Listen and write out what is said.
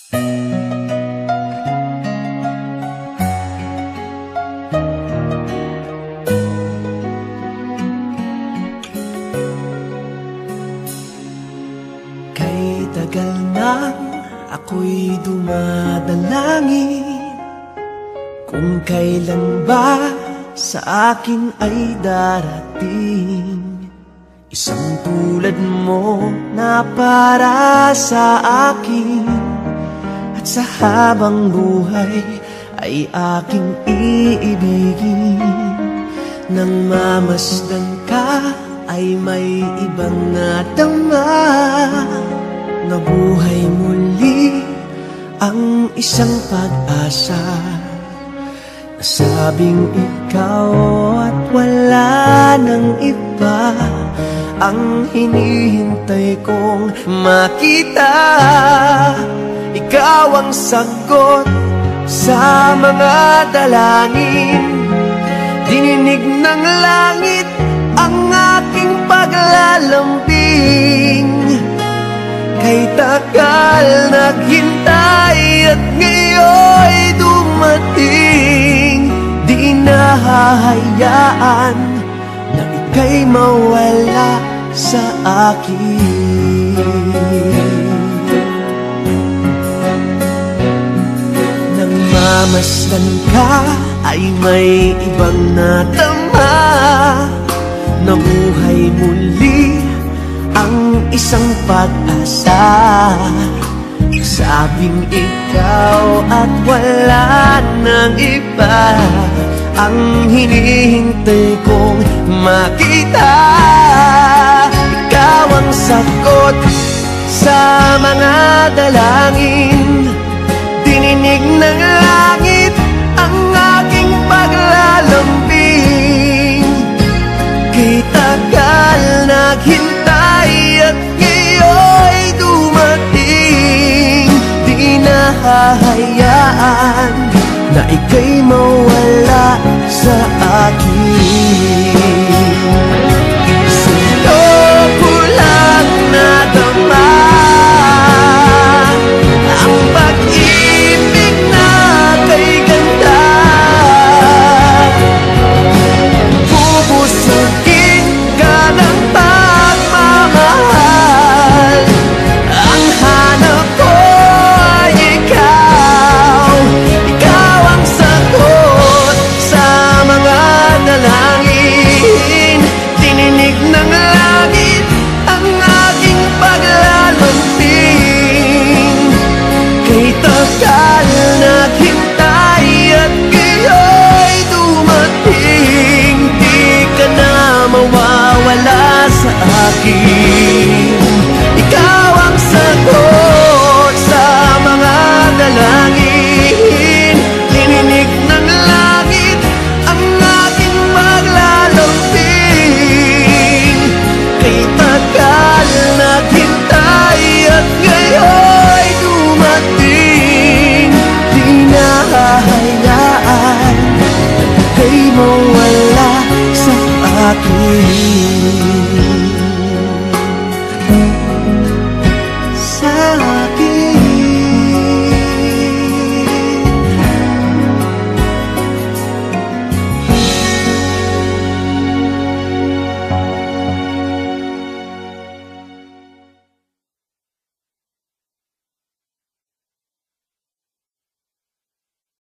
Kay tagal nang ako'y dumadalangin kung kailan ba sa akin ay darating isang tulad mo na para sa akin, at sa habang buhay ay aking iibigin. Nang mamasdan ka ay may ibang nadama, nabuhay muli ang isang pag-asa. Nasabing ikaw at wala nang iba ang hinihintay kong makita. Ikaw ang sagot sa mga dalangin, dininig ng langit ang aking paglalambing. Kay tagal naghintay at ngayon'y dumating, di nahahayaan na ika'y mawala sa akin. Nang mamasdan ka ay may ibang nadama, nabuhay muli ang isang pag-asa. Sabing ikaw at wala nang iba ang hinihintay kong makita. Ikaw ang sagot sa mga dalangin, dininig ng langit ang aking paglalambing. Kay tagal naghintay at ngayon'y dumating, di nahahayaan na ika'y mawala sa akin.